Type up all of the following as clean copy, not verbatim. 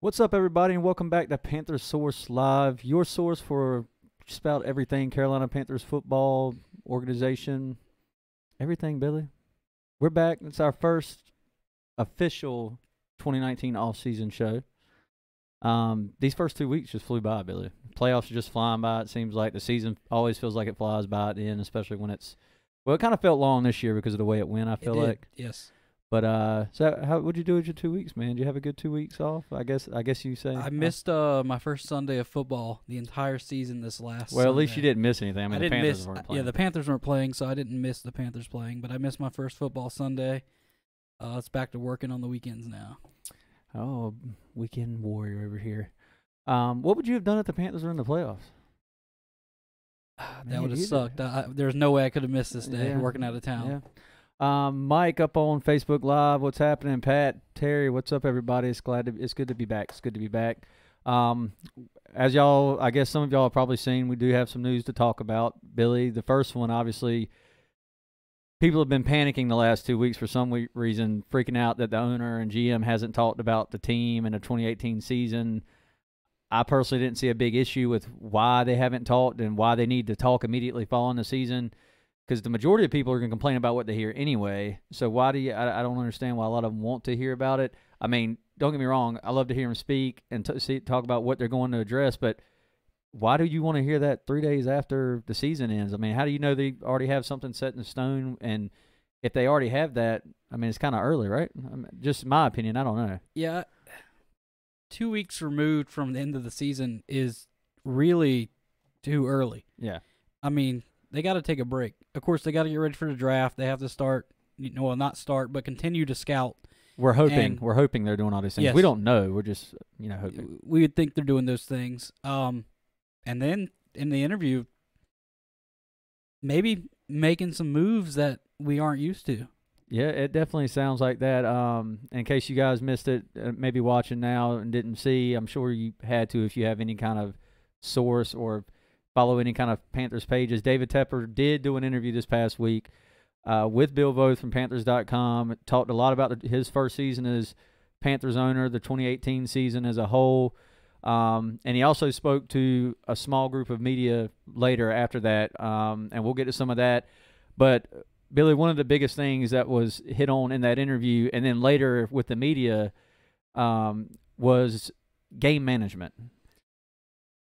What's up, everybody, and welcome back to Panthers Source Live, your source for just about everything Carolina Panthers football, organization, everything, Billy. We're back. It's our first official 2019 offseason show. These first 2 weeks just flew by, Billy. Playoffs are just flying by. It seems like the season always feels like it flies by at the end, especially when it's – well, it kind of felt long this year because of the way it went, I feel like. Yes. But so what'd you do with your 2 weeks, man? Did you have a good 2 weeks off? I guess you say. I missed my first Sunday of football the entire season this last Well, Sunday. at least you didn't miss anything. I mean, the didn't Panthers miss, weren't playing. Yeah, the Panthers weren't playing, so I didn't miss the Panthers playing. But I missed my first football Sunday. It's back to working on the weekends now. Oh, weekend warrior over here. What would you have done if the Panthers were in the playoffs? That would have sucked. There's no way I could have missed this day working out of town. Yeah. Mike up on Facebook Live. What's happening? Pat, Terry, what's up, everybody? It's good to be back. It's good to be back. As y'all, I guess some of y'all have probably seen, we do have some news to talk about. Billy, the first one, obviously, people have been panicking the last 2 weeks for some reason, freaking out that the owner and GM hasn't talked about the team and the 2018 season. I personally didn't see a big issue with why they haven't talked and why they need to talk immediately following the season. Because the majority of people are going to complain about what they hear anyway. So why do you? I don't understand why a lot of them want to hear about it. I mean, don't get me wrong. I love to hear them speak and talk about what they're going to address. But why do you want to hear that 3 days after the season ends? I mean, how do you know they already have something set in stone? And if they already have that, I mean, it's kind of early, right? I mean, just my opinion. I don't know. Yeah. 2 weeks removed from the end of the season is really too early. Yeah. I mean, they got to take a break. Of course, they got to get ready for the draft. They have to start, well, not start, but continue to scout. We're hoping they're doing all these things. Yes. We don't know. We're just, hoping. We would think they're doing those things. And then in the interview, maybe making some moves that we aren't used to. Yeah, it definitely sounds like that. In case you guys missed it, maybe watching now and didn't see, I'm sure you had to if you have any kind of source or follow any kind of Panthers pages. David Tepper did do an interview this past week with Bill Voth from Panthers.com. Talked a lot about his first season as Panthers owner, the 2018 season as a whole. And he also spoke to a small group of media later after that, and we'll get to some of that. But, Billy, one of the biggest things that was hit on in that interview and then later with the media was game management.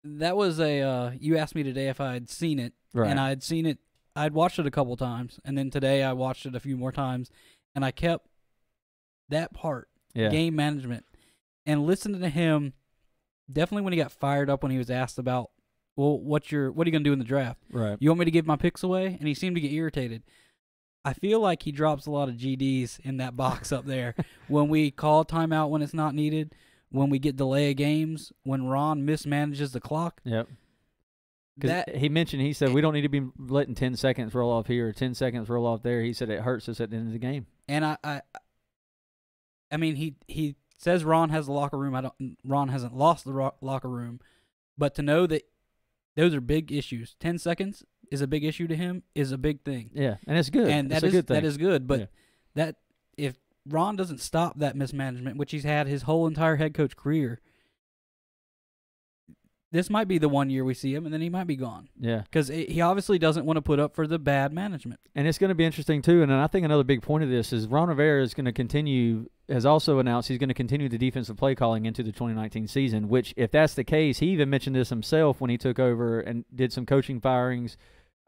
That was you asked me today if I had seen it, right. And I had seen it. I'd watched it a couple times, and then today I watched it a few more times, and I kept that part, game management, and listening to him. Definitely when he got fired up when he was asked about, well, what are you going to do in the draft? Right. You want me to give my picks away? And he seemed to get irritated. I feel like he drops a lot of GDs in that box up there when we call timeout when it's not needed. When we get delay of games, when Ron mismanages the clock. Yep. Because he said, we don't need to be letting 10 seconds roll off here or 10 seconds roll off there. He said it hurts us at the end of the game. And I mean, he says Ron has the locker room. Ron hasn't lost the locker room. But to know that those are big issues. 10 seconds is a big issue to him is a big thing. Yeah, and it's good. And that's a good thing. That is good. But that if Ron doesn't stop that mismanagement, which he's had his whole entire head coach career, this might be the 1 year we see him, and then he might be gone. Yeah. Because he obviously doesn't want to put up for the bad management. And it's going to be interesting, too, and I think another big point of this is Ron Rivera is going to continue, has also announced he's going to continue the defensive play calling into the 2019 season, which, if that's the case, he even mentioned this himself when he took over and did some coaching firings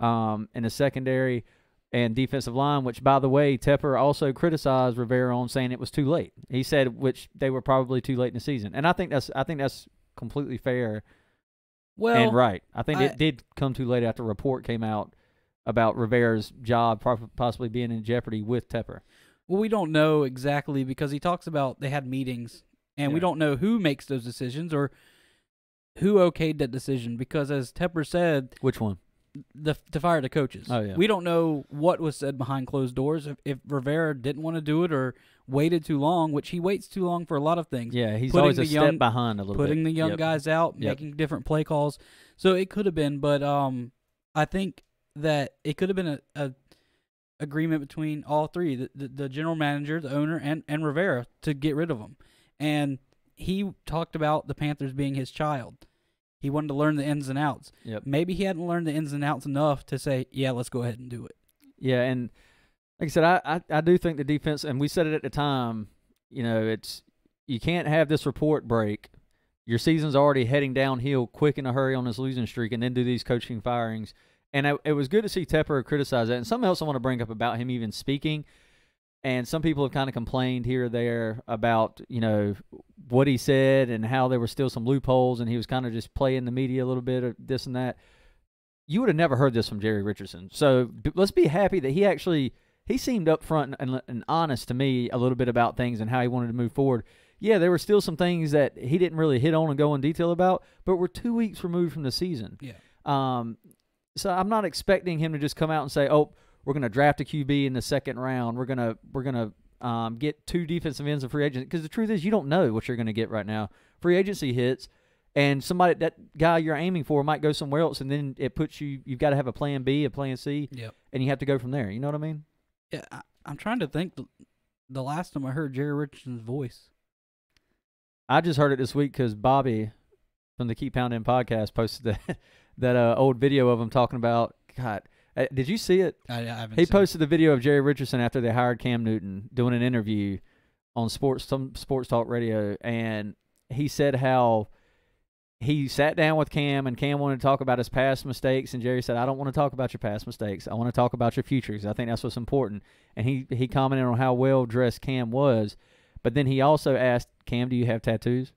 in the secondary and defensive line, which, by the way, Tepper also criticized Rivera on saying it was too late. He said which they were probably too late in the season. And I think that's completely fair and right. I think it did come too late after a report came out about Rivera's job possibly being in jeopardy with Tepper. Well, we don't know exactly because he talks about they had meetings, and we don't know who makes those decisions or who okayed that decision because, as Tepper said... Which one? To fire the coaches. Oh, yeah. We don't know what was said behind closed doors. If Rivera didn't want to do it or waited too long, which he waits too long for a lot of things. Yeah, he's always a step behind a little bit. Putting the young guys out, making different play calls. So it could have been, but I think that it could have been a agreement between all three, the general manager, the owner, and Rivera to get rid of him. And he talked about the Panthers being his child. He wanted to learn the ins and outs. Yep. Maybe he hadn't learned the ins and outs enough to say, yeah, let's go ahead and do it. Yeah, and like I said, I do think the defense, and we said it at the time, you can't have this report break. Your season's already heading downhill quick in a hurry on this losing streak, and then do these coaching firings. And it was good to see Tepper criticize that. And something else I want to bring up about him even speaking, and some people have kind of complained here or there about, what he said and how there were still some loopholes, and he was kind of just playing the media a little bit of this and that. You would have never heard this from Jerry Richardson. So let's be happy that he seemed upfront and honest to me a little bit about things and how he wanted to move forward. Yeah, there were still some things that he didn't really hit on and go in detail about, but we're 2 weeks removed from the season. Yeah. So I'm not expecting him to just come out and say, "Oh, we're going to draft a QB in the second round. We're gonna get 2 defensive ends in free agency." Because the truth is, you don't know what you're going to get right now. Free agency hits, and that guy you're aiming for might go somewhere else, and then it puts you've got to have a plan B, a plan C, and you have to go from there. You know what I mean? Yeah, I'm trying to think the last time I heard Jerry Richardson's voice. I just heard it this week because Bobby from the Keep Pounding podcast posted that old video of him talking about, God, did you see it? I haven't He seen posted the video of Jerry Richardson after they hired Cam Newton doing an interview on some sports talk radio, and he said how he sat down with Cam, and Cam wanted to talk about his past mistakes, and Jerry said, "I don't want to talk about your past mistakes. I want to talk about your future because I think that's what's important." And he commented on how well-dressed Cam was, but then he also asked, "Cam, do you have tattoos?"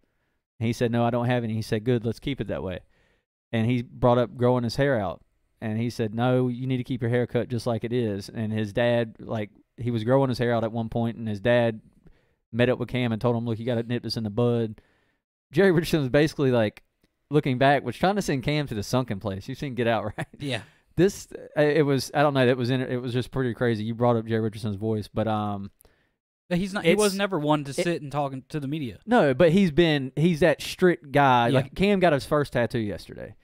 And he said, "No, I don't have any." He said, "Good, let's keep it that way." And he brought up growing his hair out, and he said, "No, you need to keep your hair cut just like it is." And his dad, he was growing his hair out at one point, and his dad met up with Cam and told him, "Look, you got to nip this in the bud." Jerry Richardson was basically looking back, was trying to send Cam to the sunken place. You've seen Get Out, right? Yeah. It was, I don't know, it was just pretty crazy. You brought up Jerry Richardson's voice, but he was never one to sit and talk to the media. No, but he's that strict guy. Yeah. Like Cam got his first tattoo yesterday.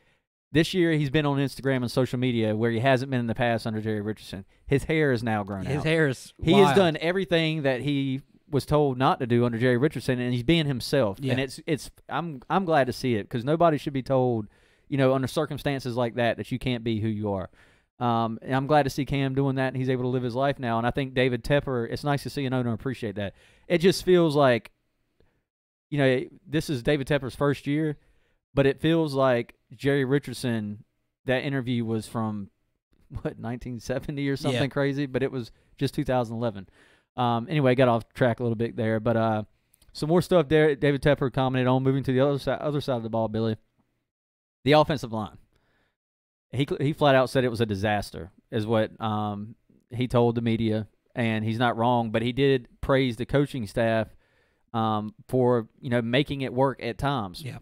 This year he's been on Instagram and social media where he hasn't been in the past under Jerry Richardson. His hair is now grown out. His hair is He wild. has done everything that he was told not to do under Jerry Richardson, and he's being himself. Yeah. And I'm glad to see it because nobody should be told, under circumstances like that you can't be who you are. And I'm glad to see Cam doing that, and he's able to live his life now. And I think David Tepper, it's nice to see an owner appreciate that. It just feels like, this is David Tepper's first year, but it feels like Jerry Richardson, that interview was from, 1970 or something crazy, but it was just 2011. Anyway, got off track a little bit there, but some more stuff there. David Tepper commented on. Moving to the other side of the ball, Billy. The offensive line. He flat out said it was a disaster, is what he told the media, and he's not wrong. But he did praise the coaching staff for making it work at times. Yeah.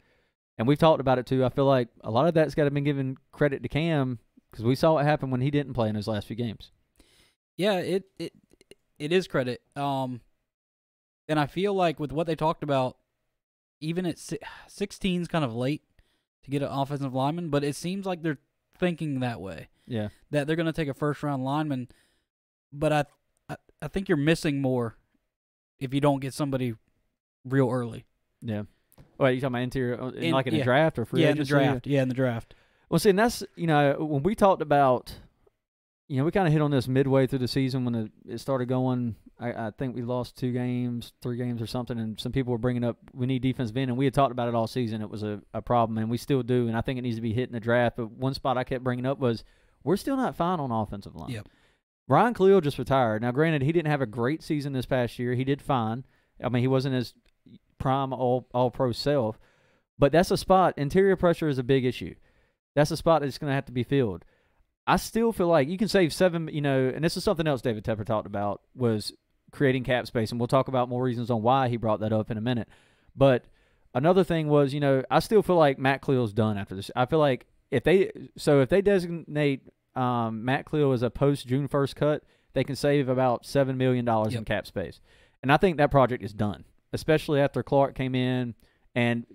And we've talked about it too. I feel like a lot of that's got to be given credit to Cam because we saw what happened when he didn't play in his last few games. Yeah, it is credit. And I feel like with what they talked about, even at 16's kind of late to get an offensive lineman, but it seems like they're thinking that way. Yeah. That they're going to take a first-round lineman. But I think you're missing more if you don't get somebody real early. Yeah. Well, you talking about interior, in the draft or free agency? In the draft. Well, see, and that's, when we talked about, we kind of hit on this midway through the season when it started going. I think we lost 3 games or something, and some people were bringing up we need defensive end, and we had talked about it all season. It was a problem, and we still do, and I think it needs to be hit in the draft. But one spot I kept bringing up was we're still not fine on offensive line. Yep. Ryan Khalil just retired. Now, granted, he didn't have a great season this past year. He did fine. I mean, he wasn't his prime all-pro self, but that's a spot. Interior pressure is a big issue. That's a spot that's going to have to be filled. I still feel like you can save $7, and this is something else David Tepper talked about, was creating cap space, and we'll talk about more reasons on why he brought that up in a minute. But another thing was, I still feel like Matt Khalil's done after this. I feel like if they designate Matt Khalil as a post-June 1st cut, they can save about $7 million in cap space. And I think that project is done, especially after Clark came in and,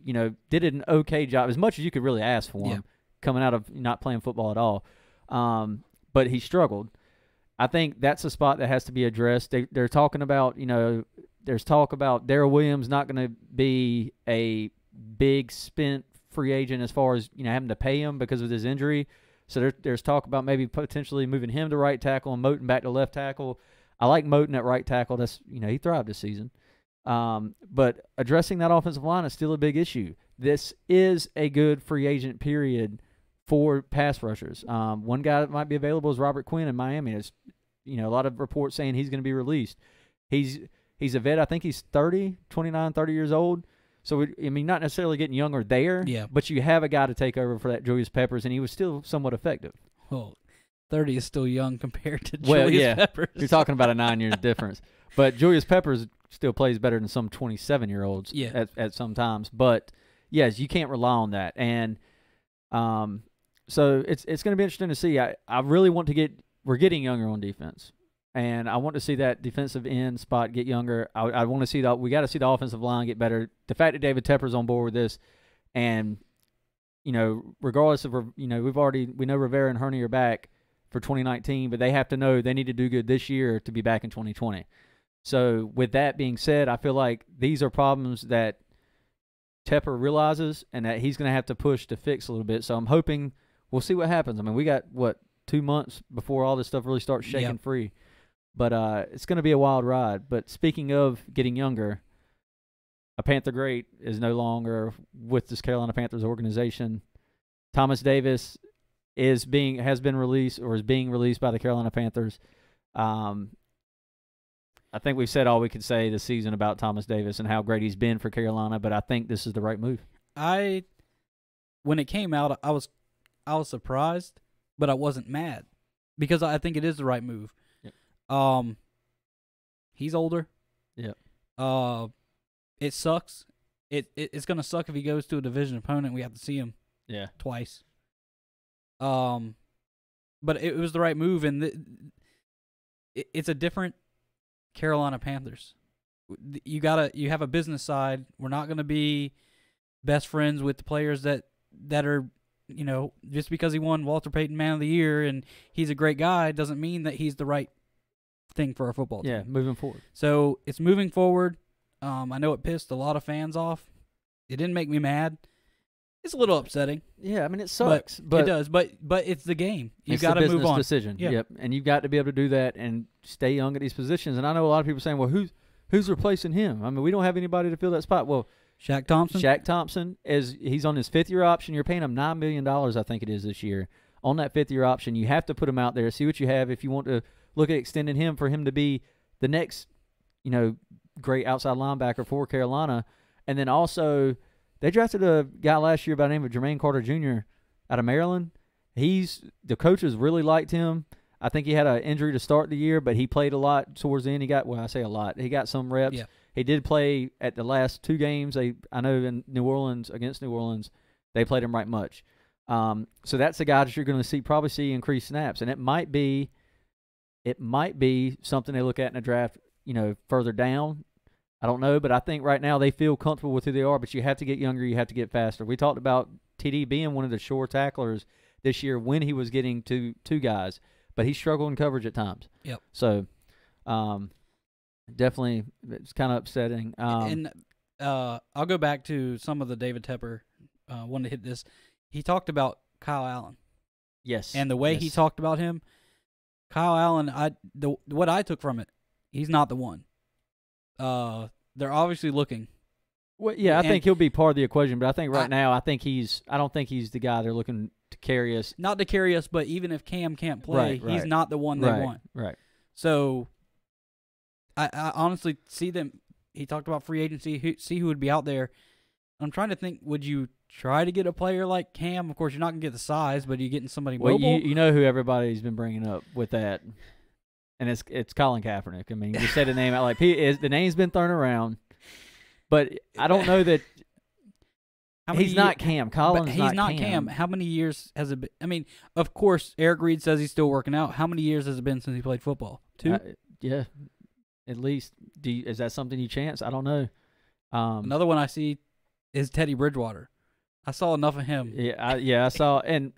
did an okay job, as much as you could really ask for him, coming out of not playing football at all. But he struggled. I think that's a spot that has to be addressed. They're talking about, there's talk about Darrell Williams not going to be a big spent free agent as far as having to pay him because of his injury. So there's talk about maybe potentially moving him to right tackle and Moton back to left tackle. I like Moton at right tackle. That's he thrived this season. But addressing that offensive line is still a big issue. This is a good free agent period for pass rushers. One guy that might be available is Robert Quinn in Miami. There's a lot of reports saying he's going to be released. He's a vet. I think he's 30 years old. So, not necessarily getting younger there, but you have a guy to take over for that Julius Peppers, and he was still somewhat effective. Well, 30 is still young compared to Julius Peppers. You're talking about a 9 years difference. But Julius Peppers still plays better than some 27-year-olds at some times. But, yes, you can't rely on that. And so it's going to be interesting to see. I really want to we're getting younger on defense. And I want to see that defensive end spot get younger. I want to see we got to see the offensive line get better. The fact that David Tepper's on board with this, and regardless of we know Rivera and Hurney are back for 2019, but they have to know they need to do good this year to be back in 2020. So with that being said, I feel like these are problems that Tepper realizes and that he's going to have to push to fix a little bit. So I'm hoping we'll see what happens. I mean, we got 2 months before all this stuff really starts shaking free. But it's going to be a wild ride. But speaking of getting younger, a Panther great is no longer with this Carolina Panthers organization. Thomas Davis has been released or is being released by the Carolina Panthers. I think we've said all we could say this season about Thomas Davis and how great he's been for Carolina, but I think this is the right move. When it came out, I was surprised, but I wasn't mad because I think it is the right move. He's older. Yeah. It sucks. It's gonna suck if he goes to a division opponent. We have to see him. Yeah. Twice. But it was the right move, and it's a different Carolina Panthers. You have a business side. We're not gonna be best friends with the players that are. Just because he won Walter Payton Man of the Year and he's a great guy doesn't mean that he's the right thing for our football team. Yeah, moving forward. So it's moving forward. I know it pissed a lot of fans off. It didn't make me mad. It's a little upsetting. Yeah, I mean, it sucks. But it does. But it's the game. You've got to move on. It's a business decision. Yep. And you've got to be able to do that and stay young at these positions. And I know a lot of people saying, well, who's replacing him? I mean, we don't have anybody to fill that spot. Well, Shaq Thompson he's on his fifth-year option. You're paying him $9 million, I think it is, this year. On that fifth-year option, you have to put him out there, see what you have if you want to look at extending him for him to be the next, great outside linebacker for Carolina. And then also, they drafted a guy last year by the name of Jermaine Carter Jr. out of Maryland. The coaches really liked him. I think he had an injury to start the year, but he played a lot towards the end. He got He got some reps. Yeah. He did play at the last 2 games. I know in against New Orleans, they played him right much. So that's the guy that you're going to probably see increased snaps, and it might be something they look at in a draft, further down. I don't know, but I think right now they feel comfortable with who they are. But you have to get younger, you have to get faster. We talked about TD being one of the sure tacklers this year when he was getting to 2 guys, but he struggled in coverage at times. Yep. So, definitely, it's kind of upsetting. I'll go back to some of the David Tepper. Wanted to hit this. He talked about Kyle Allen. Yes. And the way he talked about him, Kyle Allen, what I took from it, he's not the one. They're obviously looking. Well, yeah, I think he'll be part of the equation, but I think right now, I don't think he's the guy they're looking to carry us. Not to carry us, but even if Cam can't play, he's not the one they want. Right. So, I honestly see them. He talked about free agency, see who would be out there. I'm trying to think, would you try to get a player like Cam? Of course, you're not going to get the size, but are you getting somebody mobile? Well, you know who everybody's been bringing up with that, and it's Colin Kaepernick. I mean, you said the name out the name's been thrown around, but I don't know that he's not Cam. Colin's not Cam. How many years has it been? I mean, of course, Eric Reid says he's still working out. How many years has it been since he played football? 2? Yeah, at least. Is that something you chance? I don't know. Another one I see is Teddy Bridgewater. I saw enough of him. I saw. And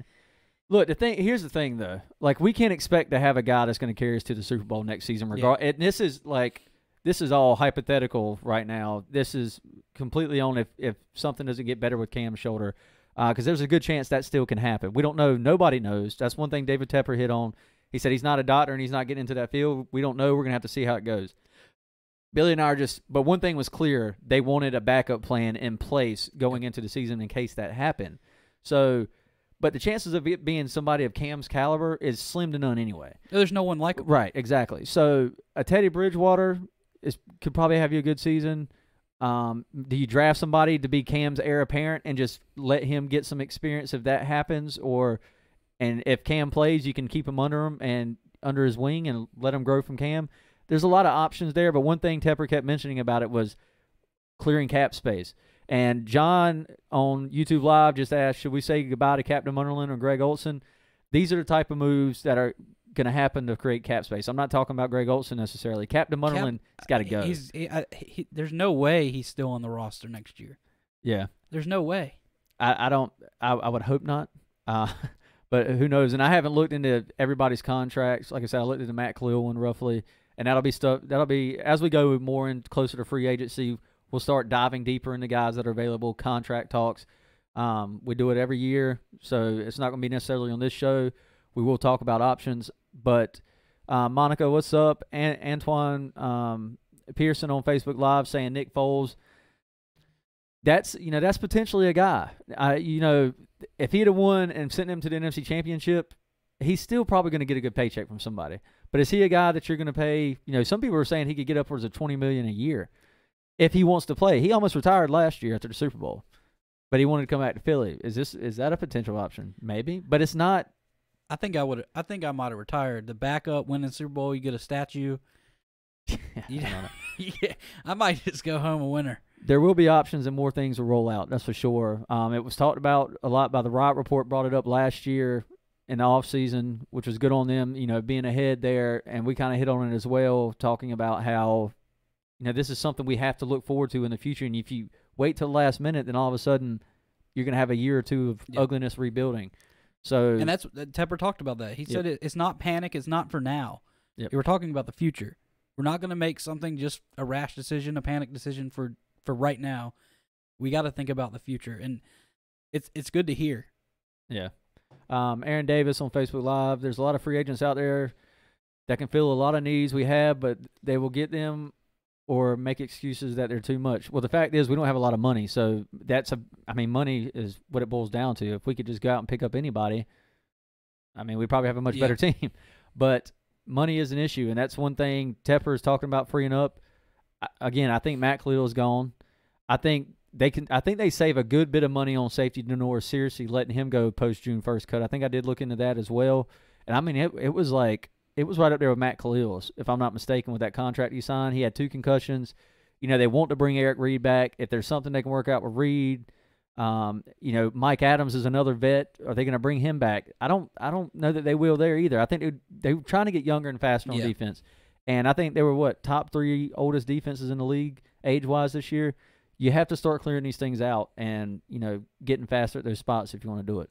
look, here's the thing, though. Like, we can't expect to have a guy that's going to carry us to the Super Bowl next season. And this is like this is all hypothetical right now. This is completely on if something doesn't get better with Cam's shoulder, because there's a good chance that still can happen. We don't know. Nobody knows. That's one thing David Tepper hit on. He said he's not a doctor and he's not getting into that field. We don't know. We're going to have to see how it goes. Billy and I are but one thing was clear. They wanted a backup plan in place going into the season in case that happened. So, but the chances of it being somebody of Cam's caliber is slim to none anyway. There's no one like him. Right, exactly. So a Teddy Bridgewater could probably have you a good season. Do you draft somebody to be Cam's heir apparent and just let him get some experience if that happens? And if Cam plays, you can keep him under his wing and let him grow from Cam. There's a lot of options there, but one thing Tepper kept mentioning about it was clearing cap space. And John on YouTube Live just asked, should we say goodbye to Captain Munderland or Greg Olson? These are the type of moves that are going to happen to create cap space. I'm not talking about Greg Olson necessarily. Captain Munderland's got to go. There's no way he's still on the roster next year. Yeah. There's no way. I would hope not. But who knows? And I haven't looked into everybody's contracts. Like I said, I looked into Matt Khalil one roughly. And that'll be as we go more and closer to free agency, we'll start diving deeper into guys that are available, contract talks. We do it every year, so it's not going to be necessarily on this show. We will talk about options. But Monica, what's up? Antoine Pearson on Facebook Live saying Nick Foles. That's potentially a guy. If he'd have won and sent him to the NFC Championship, he's still probably going to get a good paycheck from somebody. But is he a guy that you're going to pay? Some people are saying he could get upwards of $20 million a year if he wants to play. He almost retired last year after the Super Bowl, but he wanted to come back to Philly. Is that a potential option? Maybe, but it's not. I think I might have retired. The backup winning Super Bowl, you get a statue. Yeah, I might just go home a winner. There will be options and more things will roll out. That's for sure. It was talked about a lot by the Riot Report. Brought it up last year in the offseason, which was good on them, being ahead there. And we kind of hit on it as well, talking about how, this is something we have to look forward to in the future. And if you wait till the last minute, then all of a sudden you're going to have a year or two of ugliness rebuilding. So, and that's Tepper talked about that. He said it's not panic. It's not for now. Yep. We're talking about the future. We're not going to make something just a rash decision, a panic decision for right now. We got to think about the future. And it's good to hear. Yeah. Aaron Davis on Facebook Live. There's a lot of free agents out there that can fill a lot of needs we have, but they will get them or make excuses that they're too much. Well, the fact is we don't have a lot of money, so money is what it boils down to. If we could just go out and pick up anybody, we'd probably have a much better team. But money is an issue, and that's one thing Tepper is talking about freeing up. Again, I think Matt Khalil is gone. I think they save a good bit of money on safety Denora seriously letting him go post June 1st cut. I think I did look into that as well. And it was right up there with Matt Khalil's, if I'm not mistaken, with that contract he signed. He had 2 concussions. They want to bring Eric Reid back. If there's something they can work out with Reid, Mike Adams is another vet. Are they going to bring him back? I don't know that they will there either. I think they were trying to get younger and faster on defense. And I think they were top 3 oldest defenses in the league age-wise this year. You have to start clearing these things out and, getting faster at those spots if you want to do it.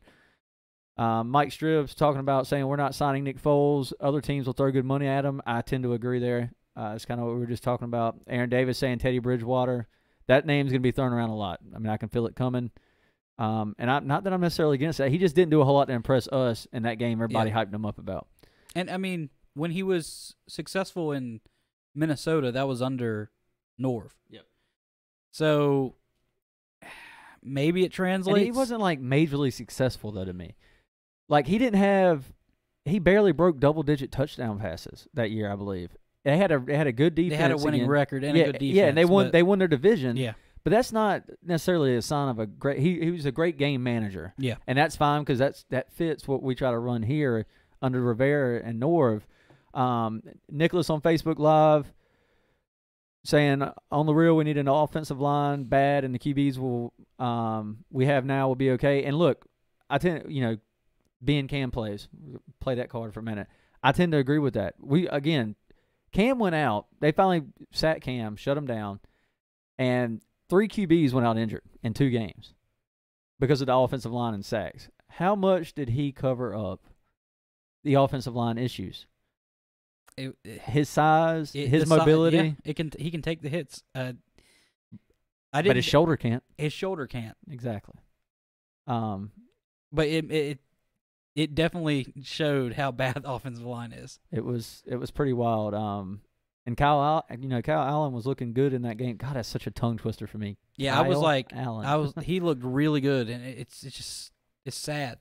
Mike Stribbs talking about saying we're not signing Nick Foles. Other teams will throw good money at him. I tend to agree there. It's kind of what we were just talking about. Aaron Davis saying Teddy Bridgewater. That name's going to be thrown around a lot. I can feel it coming. And not that I'm necessarily against that. He just didn't do a whole lot to impress us in that game everybody hyped him up about. And, when he was successful in Minnesota, that was under Norv. Yep. So maybe it translates. And he wasn't majorly successful though to me. He barely broke double-digit touchdown passes that year, I believe. They had a good defense. They had a winning record and a good defense. Yeah, and they won their division. Yeah. But that's not necessarily a sign of a great. He was a great game manager. Yeah. And that's fine because that fits what we try to run here under Rivera and Norv. Nicholas on Facebook Live saying on the real we need an offensive line bad and the QBs we have now will be okay. And look, I tend being Cam plays, play that card for a minute. I tend to agree with that. Cam went out. They finally sat Cam, shut him down, and 3 QBs went out injured in 2 games because of the offensive line and sacks. How much did he cover up the offensive line issues? his size, his mobility. He can take the hits. But his shoulder can't. His shoulder can't. Exactly. But it definitely showed how bad the offensive line is. It was pretty wild. And Kyle Allen was looking good in that game. God, that's such a tongue twister for me. Yeah, Kyle I was like, Allen. He looked really good, and it's sad.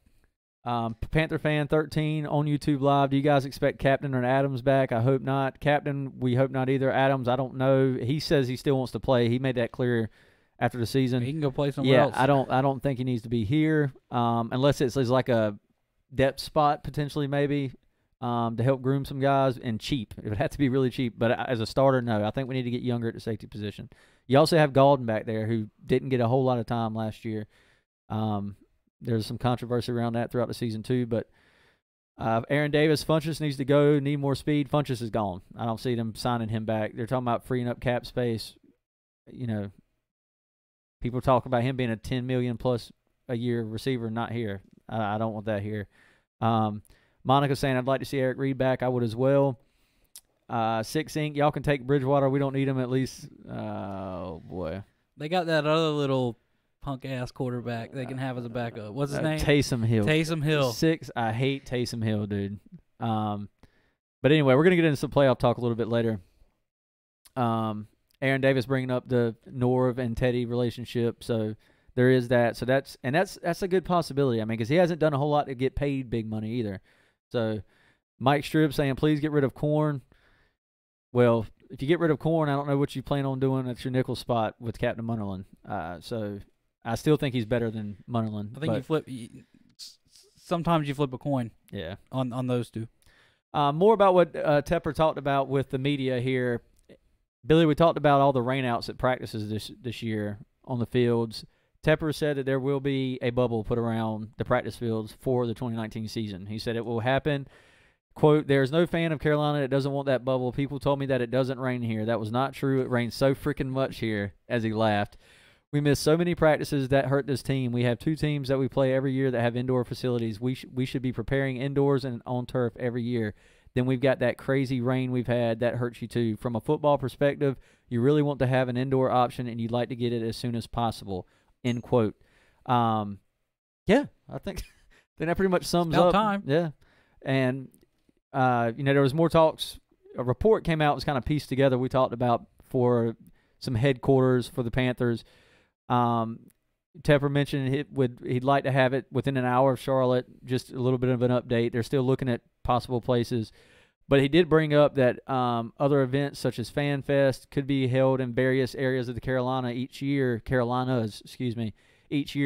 Panther fan 13 on YouTube Live. Do you guys expect Captain or Adams back? I hope not. Captain, we hope not either. Adams, I don't know. He says he still wants to play. He made that clear after the season. He can go play somewhere else. I don't think he needs to be here, unless it's like a depth spot potentially maybe. To help groom some guys, and cheap. It would have to be really cheap. But as a starter, no. I think we need to get younger at the safety position. You also have Golden back there, who didn't get a whole lot of time last year. There's some controversy around that throughout the season too. But Aaron Davis, Funchess needs to go, need more speed. Funchess is gone. I don't see them signing him back. They're talking about freeing up cap space. You know, people talk about him being a $10 million plus a year receiver, not here. I don't want that here. Monica saying, I'd like to see Eric Reid back. I would as well. 6 Inc. Y'all can take Bridgewater. We don't need him at least. Oh, boy. They got that other little punk-ass quarterback they can have as a backup. What's his name? Taysom Hill. Taysom Hill. 6. I hate Taysom Hill, dude. But anyway, we're going to get into some playoff talk a little bit later. Aaron Davis bringing up the Norv and Teddy relationship. So there is that. So that's a good possibility. I mean, because he hasn't done a whole lot to get paid big money either. So Mike Strib saying, please get rid of Corn. Well, if you get rid of Corn, I don't know what you plan on doing at your nickel spot with Captain Munnerlyn. So I still think he's better than Munnerlyn. I think sometimes you flip a coin. Yeah. On those two. More about what Tepper talked about with the media here. Billy, we talked about all the rainouts at practices this year on the fields. Tepper said that there will be a bubble put around the practice fields for the 2019 season. He said it will happen. Quote, there's no fan of Carolina that doesn't want that bubble. People told me that it doesn't rain here. That was not true. It rains so freaking much here, as he laughed. We miss so many practices that hurt this team. We have 2 teams that we play every year that have indoor facilities. We should be preparing indoors and on turf every year. Then we've got that crazy rain we've had. That hurts you too. From a football perspective, you really want to have an indoor option, and you'd like to get it as soon as possible. End quote. Yeah, I think that pretty much sums up. Time. Yeah, and there was more talks. A report came out, was kind of pieced together. We talked about for some headquarters for the Panthers. Tepper mentioned he'd like to have it within an hour of Charlotte. Just a little bit of an update. They're still looking at possible places. But he did bring up that other events such as Fan Fest could be held in various areas of the Carolinas each year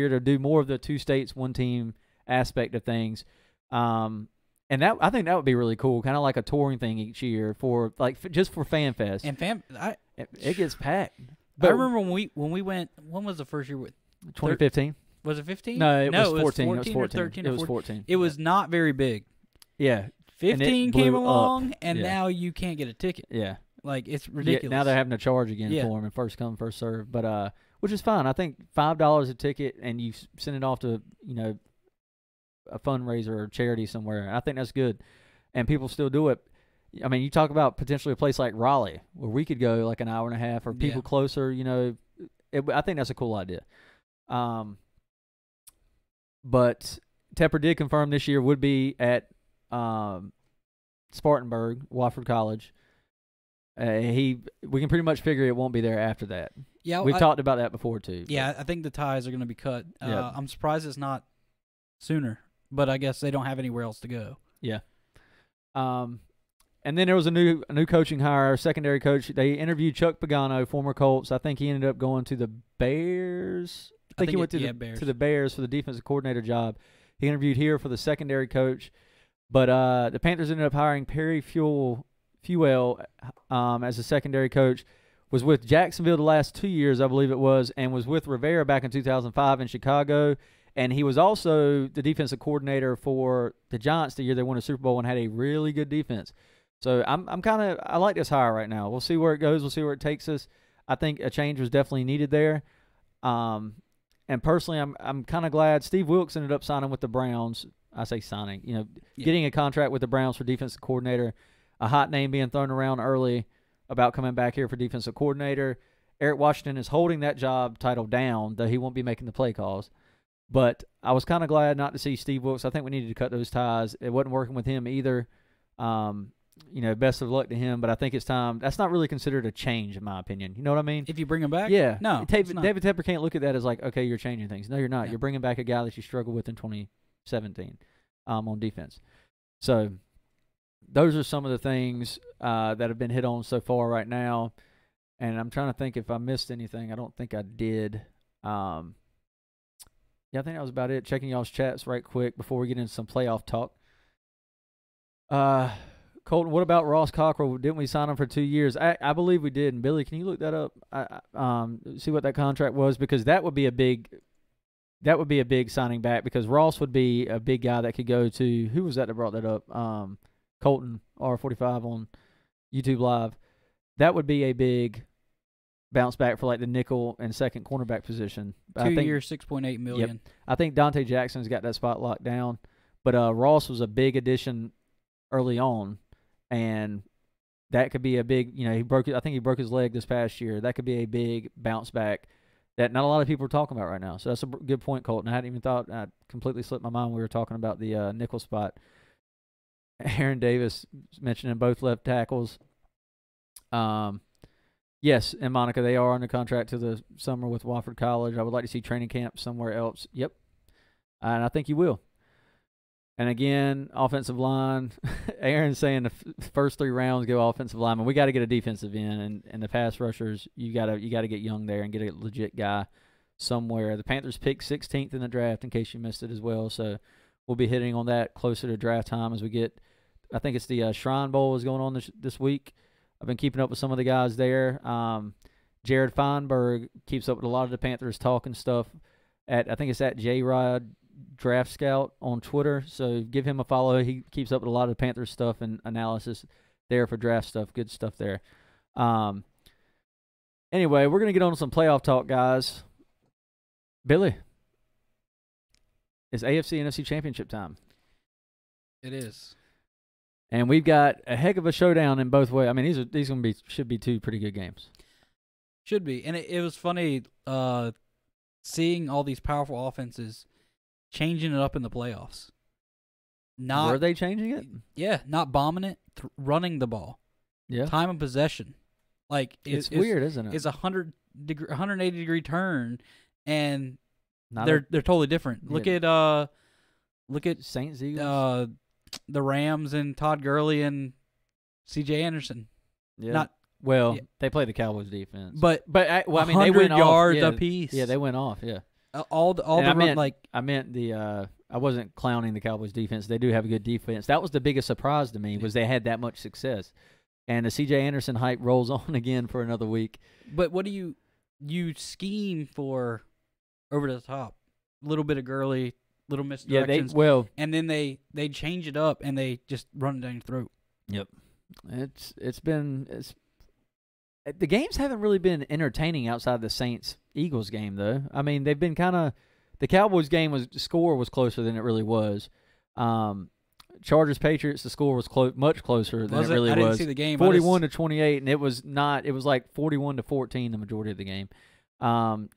to do more of the 2 states, 1 team aspect of things. And that I think that would be really cool, kind of like a touring thing each year for just for Fan Fest. And it gets packed. But I remember when we went. When was the first year with? 2015. Was it 15? No, it was 14. It was 14 or 13 It or was 14. 14. It was not very big. Yeah. 15 came along, and now you can't get a ticket. Yeah. Like, it's ridiculous. Yeah, now they're having to charge again for them, and first come, first serve. But which is fine. I think $5 a ticket, and you send it off to a fundraiser or charity somewhere. I think that's good, and people still do it. I mean, you talk about potentially a place like Raleigh, where we could go like an hour and a half, or people closer. I think that's a cool idea. But Tepper did confirm this year would be at Spartanburg, Wofford College. We can pretty much figure it won't be there after that. Yeah, we've talked about that before too. Yeah, I think the ties are going to be cut. Yeah. I'm surprised it's not sooner, but I guess they don't have anywhere else to go. Yeah. And then there was a new coaching hire, secondary coach. They interviewed Chuck Pagano, former Colts. I think he ended up going to the Bears. I think he went to the Bears for the defensive coordinator job. He interviewed here for the secondary coach. But the Panthers ended up hiring Perry Fewell as a secondary coach. Was with Jacksonville the last 2 years, I believe it was, and was with Rivera back in 2005 in Chicago. And he was also the defensive coordinator for the Giants the year they won a Super Bowl and had a really good defense. So I like this hire right now. We'll see where it goes. We'll see where it takes us. I think a change was definitely needed there. And personally, I'm kind of glad Steve Wilkes ended up signing with the Browns. I say signing, getting a contract with the Browns for defensive coordinator. a hot name being thrown around early about coming back here for defensive coordinator. Eric Washington is holding that job title down, though he won't be making the play calls. But I was kind of glad not to see Steve Wilkes. I think we needed to cut those ties. It wasn't working with him either. Best of luck to him, but I think it's time. That's not really considered a change, in my opinion. You know what I mean? If you bring him back? Yeah. No, David Tepper can't look at that as like, okay, you're changing things. No, you're not. Yeah. You're bringing back a guy that you struggled with in 2017 on defense. So those are some of the things that have been hit on so far right now. And I'm trying to think if I missed anything. I don't think I did. I think that was about it. Checking y'all's chats right quick before we get into some playoff talk. Colton, what about Ross Cockrell? Didn't we sign him for 2 years? I believe we did. And Billy, can you look that up? See what that contract was, because that would be a big signing back, because Ross would be a big guy that could go to, who was that brought that up? Colton R45 on YouTube Live. That would be a big bounce back for like the nickel and second cornerback position. 2 years, $6.8 million. Yep. I think Dante Jackson's got that spot locked down, but Ross was a big addition early on, and that could be a big. I think he broke his leg this past year. That could be a big bounce back that not a lot of people are talking about right now. So that's a good point, Colton. I hadn't even thought. I completely slipped my mind when we were talking about the nickel spot. Aaron Davis mentioning both left tackles. Yes, and Monica, they are under contract to the summer with Wofford College. I would like to see training camp somewhere else. Yep, and I think you will. And again, offensive line. Aaron's saying the first 3 rounds go offensive lineman. We got to get a defensive end, and the pass rushers. You got to get young there and get a legit guy somewhere. The Panthers picked 16th in the draft, in case you missed it as well. So we'll be hitting on that closer to draft time as we get. I think it's the Shrine Bowl is going on this week. I've been keeping up with some of the guys there. Jared Feinberg keeps up with a lot of the Panthers talk and stuff. I think it's at J-Rod Draft Scout on Twitter. So give him a follow. He keeps up with a lot of the Panthers stuff and analysis there for draft stuff. Good stuff there. Anyway, we're going to get on to some playoff talk, guys. Billy, it's AFC and NFC Championship time. It is. And we've got a heck of a showdown in both ways. I mean, these should be 2 pretty good games. Should be. And it was funny seeing all these powerful offenses changing it up in the playoffs. Were they changing it? Yeah, not bombing it, running the ball. Yeah. Time of possession. Like it's weird, isn't it? It's 180-degree turn, and they're totally different. Look at Saints Eagles. The Rams and Todd Gurley and C.J. Anderson. Yeah. They play the Cowboys defense. But I mean, they went yards off. apiece. Yeah, they went off. Yeah. I meant I wasn't clowning the Cowboys defense. They do have a good defense. That was the biggest surprise to me, was they had that much success. And the C.J. Anderson hype rolls on again for another week. But what do you scheme for over the top? A little bit of Gurley, little misdirections. Yeah, and then they change it up and they just run it down your throat. Yep. The games haven't really been entertaining outside the Saints-Eagles game, though. I mean, they've been kind of – the Cowboys game the score was closer than it really was. Chargers-Patriots, the score was much closer than it really was. I didn't see the game. 41-28, and it was like 41-14 the majority of the game.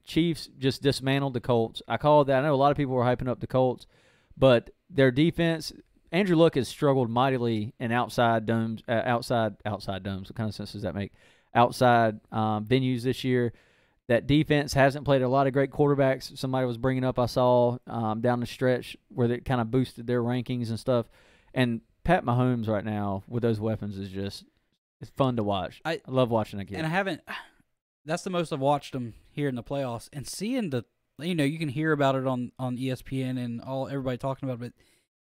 Chiefs just dismantled the Colts. I called that. I know a lot of people were hyping up the Colts, but their defense – Andrew Luck has struggled mightily in outside domes. Outside domes. What kind of sense does that make? Outside venues this year. That defense hasn't played a lot of great quarterbacks. Somebody was bringing up, I saw down the stretch where they kind of boosted their rankings and stuff. And Pat Mahomes right now with those weapons it's fun to watch. I love watching that kid. And that's the most I've watched him here in the playoffs. And seeing you can hear about it on ESPN and everybody talking about it, but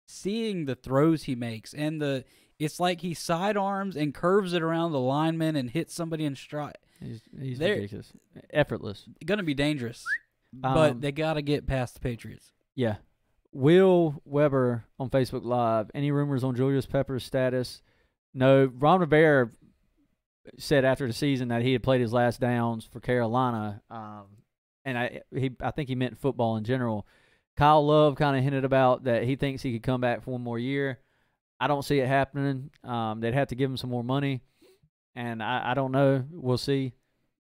seeing the throws he makes and it's like he sidearms and curves it around the lineman and hits somebody in stride. He's ridiculous. Effortless. Going to be dangerous, but they got to get past the Patriots. Yeah. Will Weber on Facebook Live, any rumors on Julius Peppers' status? No. Ron Rivera said after the season that he had played his last downs for Carolina, and I think he meant football in general. Kyle Love kind of hinted about that he thinks he could come back for one more year. I don't see it happening. They'd have to give him some more money, and I don't know. We'll see.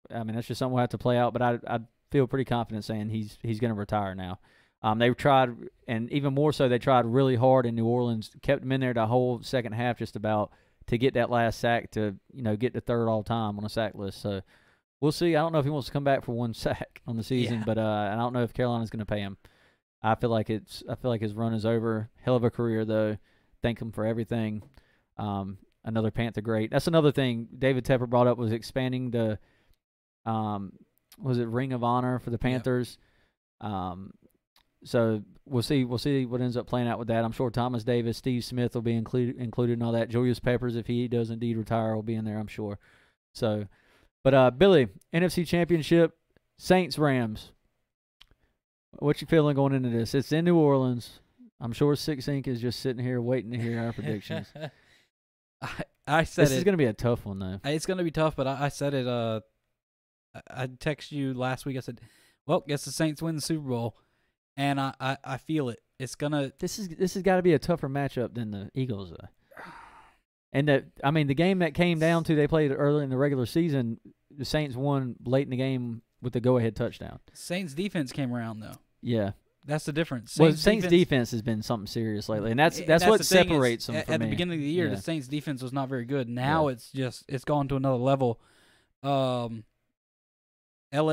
I mean, that's just something we'll have to play out. But I feel pretty confident saying he's going to retire now. They've tried, and even more so, they tried really hard in New Orleans, kept him in there the whole second half just about to get that last sack to, get the third all time on a sack list. So we'll see. I don't know if he wants to come back for one sack on the season, but I don't know if Carolina's going to pay him. I feel like his run is over. Hell of a career though. Thank him for everything. Another Panther great. That's another thing David Tepper brought up was expanding the Ring of Honor for the Panthers. Yep. So we'll see what ends up playing out with that. I'm sure Thomas Davis, Steve Smith will be included in all that. Julius Peppers, if he does indeed retire, will be in there, I'm sure. So, but Billy, NFC Championship, Saints Rams. What you feeling going into this? It's in New Orleans. I'm sure Six Ink is just sitting here waiting to hear our predictions. I said this is going to be a tough one though. It's going to be tough, but I said it. I texted you last week. I said, "Well, guess the Saints win the Super Bowl." And I feel it. It's gonna. This has got to be a tougher matchup than the Eagles, though. And the game that came down to they played early in the regular season, the Saints won late in the game with the go-ahead touchdown. Saints defense came around though. Yeah, that's the difference. Saints defense has been something serious lately, and that's what separates them from me. At the beginning of the year, the Saints defense was not very good. Now it's gone to another level. LA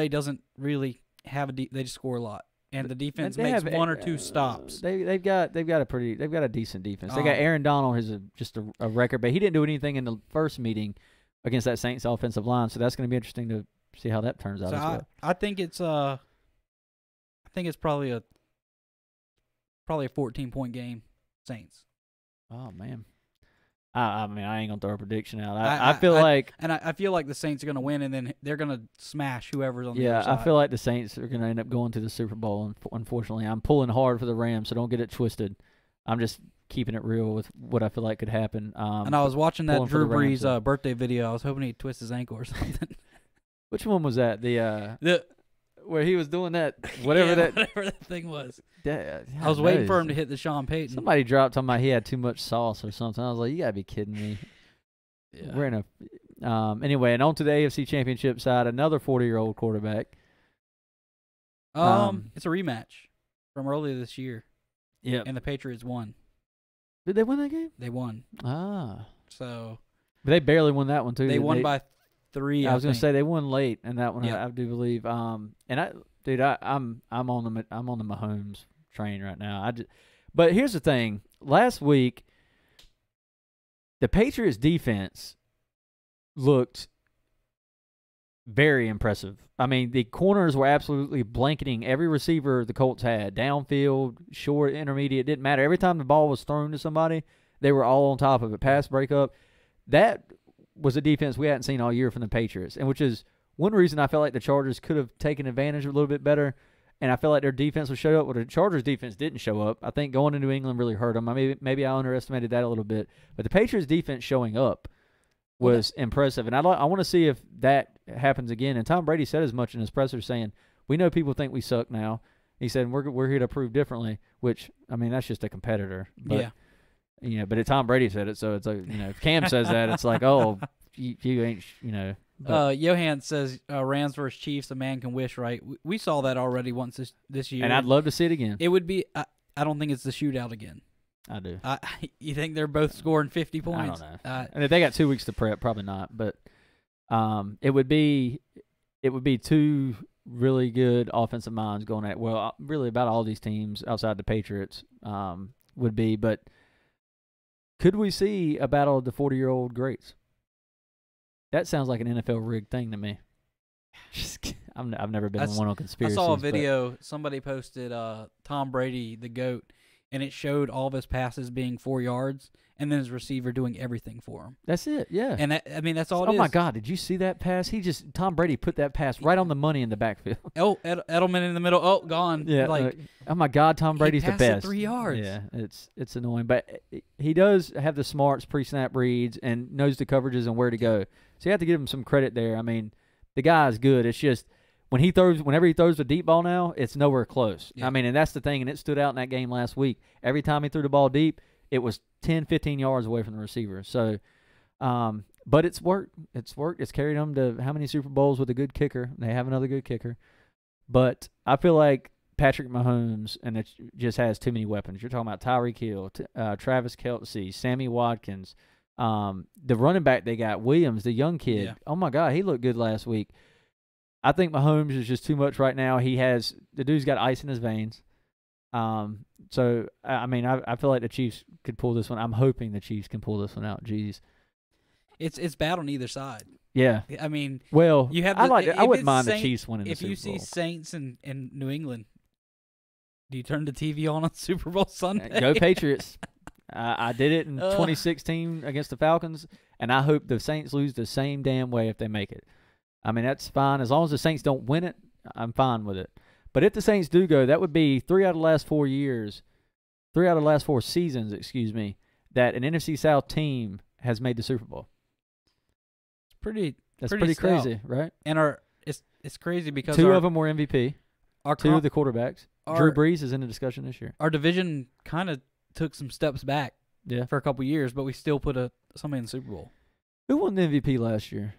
doesn't really have they just score a lot. And the defense makes one or two stops. They've got a decent defense. They got Aaron Donald, who's just a record, but he didn't do anything in the first meeting against that Saints offensive line. So that's going to be interesting to see how that turns out. So as well. I think it's probably a 14-point game, Saints. Oh man. I mean, I ain't gonna throw a prediction out. I feel like the Saints are gonna win, and then they're gonna smash whoever's on the other side. Yeah, I feel like the Saints are gonna end up going to the Super Bowl. And unfortunately, I'm pulling hard for the Rams, so don't get it twisted. I'm just keeping it real with what I feel like could happen. And I was watching that Drew Brees birthday video. I was hoping he'd twist his ankle or something. Which one was that? The where he was doing that whatever that thing was. I was waiting for him to hit the Sean Payton. Somebody dropped talking about he had too much sauce or something. I was like, you gotta be kidding me. Yeah. We're in a anyway, and on to the AFC Championship side, another 40-year-old quarterback. It's a rematch from earlier this year. Yeah, and the Patriots won. Did they win that game? They won. So, but they barely won that one too. They won by 3. I was gonna say they won late, and that one I do believe. I'm on the Mahomes train right now. But here's the thing: last week, the Patriots defense looked very impressive. I mean, the corners were absolutely blanketing every receiver the Colts had, downfield, short, intermediate, didn't matter. Every time the ball was thrown to somebody, they were all on top of it. Pass breakup. That was a defense we hadn't seen all year from the Patriots, and which is one reason I felt like the Chargers could have taken advantage a little bit better, and I felt like their defense would show up. Well, the Chargers' defense didn't show up. I think going into New England really hurt them. Maybe I underestimated that a little bit, but the Patriots' defense showing up was impressive, and I want to see if that happens again. And Tom Brady said as much in his presser, saying, "We know people think we suck now." He said, "We're here to prove differently," which I mean that's just a competitor. But, but Tom Brady said it, so it's like if Cam says that, it's like, oh, you ain't Johan says Rams versus Chiefs, a man can wish, right? We saw that already once this year, and I'd love to see it again. It would be. I don't think it's the shootout again. I do. You think they're both scoring 50 points? I don't know. And if they got 2 weeks to prep, probably not. But it would be two really good offensive minds going at. Well, really about all these teams outside the Patriots would be. But could we see a battle of the 40-year-old greats? That sounds like an NFL rigged thing to me. I've never been one on conspiracies. I saw a video. Somebody posted Tom Brady, the GOAT, and it showed all of his passes being 4 yards, and then his receiver doing everything for him. That's it, yeah. And that's all it is. Oh my God, did you see that pass? Tom Brady put that pass right on the money in the backfield. Edelman in the middle. Oh, gone. Yeah. Oh my God, Tom Brady's the best. He passed it 3 yards. Yeah, it's annoying, but he does have the smarts, pre-snap reads, and knows the coverages and where to go. So you have to give him some credit there. I mean, the guy is good. It's just whenever he throws a deep ball now, it's nowhere close. Yeah. I mean, and that's the thing, and it stood out in that game last week. Every time he threw the ball deep, it was 10, 15 yards away from the receiver. So, but it's worked. It's worked. It's carried them to how many Super Bowls with a good kicker? They have another good kicker. But I feel like Patrick Mahomes and it just has too many weapons. You're talking about Tyreek Hill, Travis Kelce, Sammy Watkins, the running back they got, Williams, the young kid. Yeah. Oh my God, he looked good last week. I think Mahomes is just too much right now. The dude's got ice in his veins. So I mean, I feel like the Chiefs could pull this one. I'm hoping the Chiefs can pull this one out. Jeez, it's bad on either side. Yeah, I mean, well, you have. I wouldn't mind the Chiefs winning. If the Super you see Bowl. Saints in New England, do you turn the TV on Super Bowl Sunday? Go Patriots. I did it in 2016 against the Falcons, and I hope the Saints lose the same damn way if they make it. I mean, that's fine. As long as the Saints don't win it, I'm fine with it. But if the Saints do go, that would be 3 out of the last 4 seasons, that an NFC South team has made the Super Bowl. That's pretty crazy, right? And it's crazy because two of them were MVP. Two of the quarterbacks. Drew Brees is in the discussion this year. Our division kind of took some steps back for a couple years, but we still put somebody in the Super Bowl. Who won the MVP last year?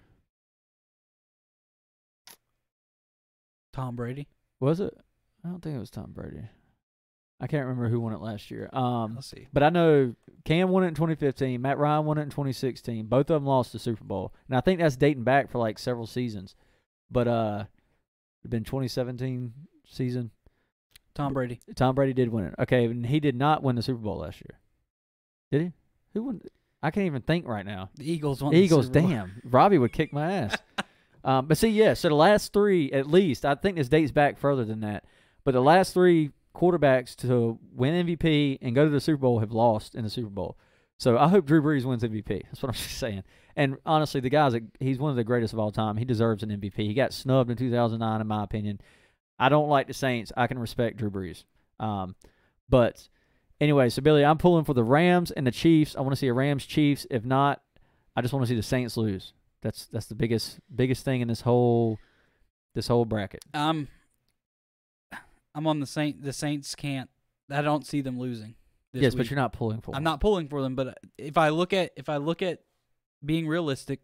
Tom Brady. Was it? I don't think it was Tom Brady. I can't remember who won it last year. Let's see. But I know Cam won it in 2015. Matt Ryan won it in 2016. Both of them lost the Super Bowl. And I think that's dating back for like several seasons. But it's been 2017 season. Tom Brady. Tom Brady did win it. Okay, and he did not win the Super Bowl last year. Did he? Who won? I can't even think right now. The Eagles won the Eagles, Super Bowl. damn. Robbie would kick my ass. But see, yeah, so the last three, at least, I think this dates back further than that, but the last three quarterbacks to win MVP and go to the Super Bowl have lost in the Super Bowl. So I hope Drew Brees wins MVP. That's what I'm just saying. And honestly, he's one of the greatest of all time. He deserves an MVP. He got snubbed in 2009, in my opinion. I don't like the Saints. I can respect Drew Brees. But anyway, so Billy, I'm pulling for the Rams and the Chiefs. I want to see a Rams-Chiefs. If not, I just want to see the Saints lose. That's the biggest thing in this whole bracket. I'm on the Saints. The Saints can't. I don't see them losing. Yes, week. But you're not pulling for them. I'm not pulling for them. But if I look at being realistic,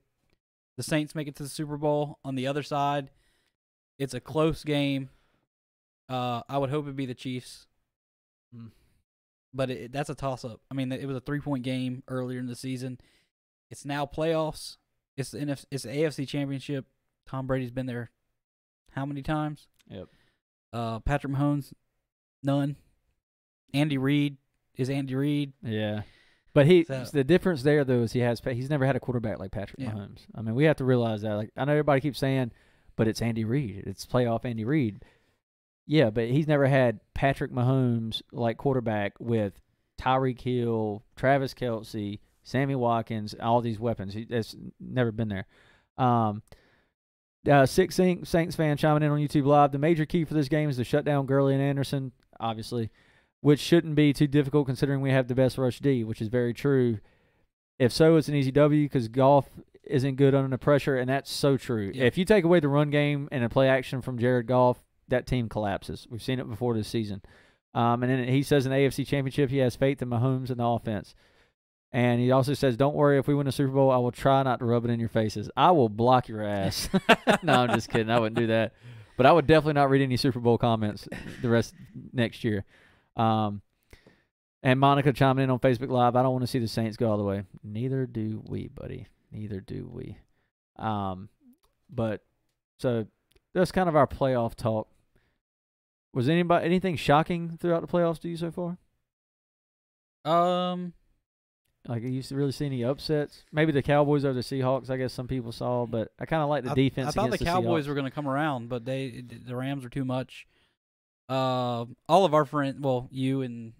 the Saints make it to the Super Bowl. On the other side, it's a close game. I would hope it'd be the Chiefs. But that's a toss-up. I mean, it was a 3-point game earlier in the season. It's now playoffs. It's the AFC Championship. Tom Brady's been there how many times? Yep. Patrick Mahomes, none. Andy Reid is Andy Reid. Yeah. But the difference there, though, is he's never had a quarterback like Patrick Mahomes. I mean, we have to realize that. Like, I know everybody keeps saying, but it's Andy Reid. It's playoff Andy Reid. Yeah, but he's never had Patrick Mahomes like quarterback with Tyreek Hill, Travis Kelce, Sammy Watkins, all these weapons. That's never been there. Six Saints fan chiming in on YouTube Live. The major key for this game is to shut down Gurley and Anderson, obviously, which shouldn't be too difficult considering we have the best rush D, which is very true. If so, it's an easy W because Goff isn't good under the pressure, and that's so true. Yeah. If you take away the run game and a play action from Jared Goff, that team collapses. We've seen it before this season. And then he says in the AFC Championship he has faith in Mahomes and the offense. And he also says, don't worry, if we win the Super Bowl, I will try not to rub it in your faces. I will block your ass. No, I'm just kidding. I wouldn't do that. But I would definitely not read any Super Bowl comments the rest next year. And Monica chiming in on Facebook Live, I don't want to see the Saints go all the way. Neither do we, buddy. Neither do we. But so that's kind of our playoff talk. Was anything shocking throughout the playoffs to you so far? Like, you used to really see any upsets? Maybe the Cowboys over the Seahawks, I guess some people saw, but I kind of like the defense. I thought the Cowboys Seahawks. Were going to come around, but the Rams were too much. All of our friends, well, you and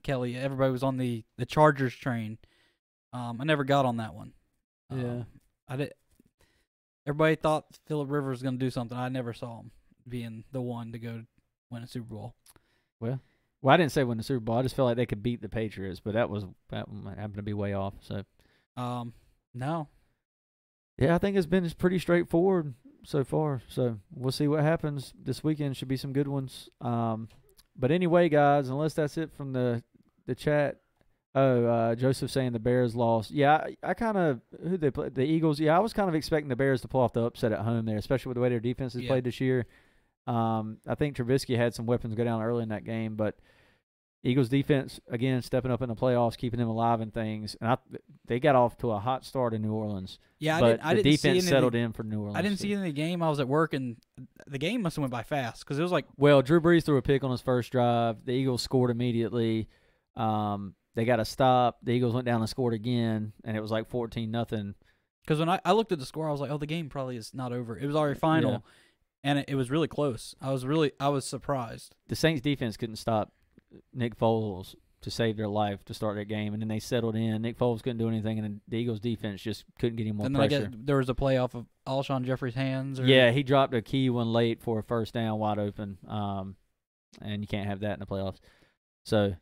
Kelly, everybody was on the Chargers train. I never got on that one. Yeah, I did. Everybody thought Phillip Rivers was going to do something. I never saw him being the one to go win a Super Bowl. Well, I didn't say win the Super Bowl. I just felt like they could beat the Patriots, but that happened to be way off. So, no. Yeah, I think it's been pretty straightforward so far. So we'll see what happens this weekend. Should be some good ones. But anyway, guys, unless that's it from the chat, Joseph saying the Bears lost. Yeah, I kind of who they play the Eagles. Yeah, I was kind of expecting the Bears to pull off the upset at home there, especially with the way their defense has played this year. I think Trubisky had some weapons go down early in that game, but Eagles defense again stepping up in the playoffs, keeping them alive and things. And they got off to a hot start in New Orleans. Yeah, but I the didn't defense see settled in for New Orleans. I didn't see it in the game. I was at work, and the game must have went by fast because it was like. Well, Drew Brees threw a pick on his first drive. The Eagles scored immediately. They got a stop. The Eagles went down and scored again, and it was like 14-0. Because when I looked at the score, I was like, "Oh, the game probably is not over." It was already final, and it was really close. I was surprised. The Saints defense couldn't stop Nick Foles to save their life to start that game, and then they settled in. Nick Foles couldn't do anything, and the Eagles defense just couldn't get any more pressure. There was a play off of Alshon Jeffrey's hands. Yeah, he dropped a key one late for a first down wide open, and you can't have that in the playoffs. So.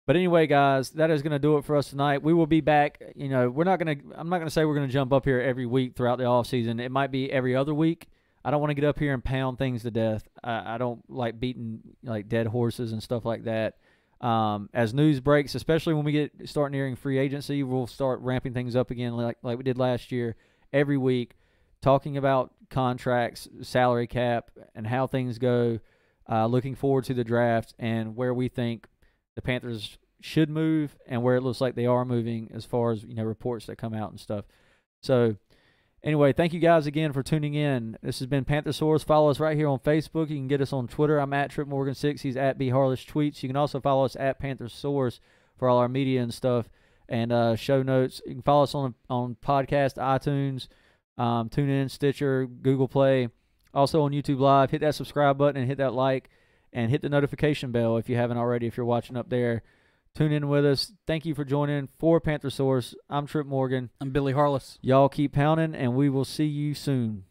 But anyway, guys, that is going to do it for us tonight. We will be back. I'm not going to say we're going to jump up here every week throughout the offseason. It might be every other week. I don't want to get up here and pound things to death. I don't like beating like dead horses and stuff like that. As news breaks, especially when we start nearing free agency, we'll start ramping things up again like we did last year every week, talking about contracts, salary cap, and how things go, looking forward to the draft and where we think the Panthers should move and where it looks like they are moving as far as reports that come out and stuff. So anyway, thank you guys again for tuning in. This has been Panthersaurus. Follow us right here on Facebook. You can get us on Twitter. I'm at TrippMorgan6. He's at BHarless Tweets. You can also follow us at Panthersaurus for all our media and stuff and show notes. You can follow us on podcast, iTunes, TuneIn, Stitcher, Google Play. Also on YouTube Live. Hit that subscribe button and hit that like. And hit the notification bell if you haven't already, if you're watching up there. Tune in with us. Thank you for joining. For Panthersaurus, I'm Tripp Morgan. I'm Billy Harless. Y'all keep pounding, and we will see you soon.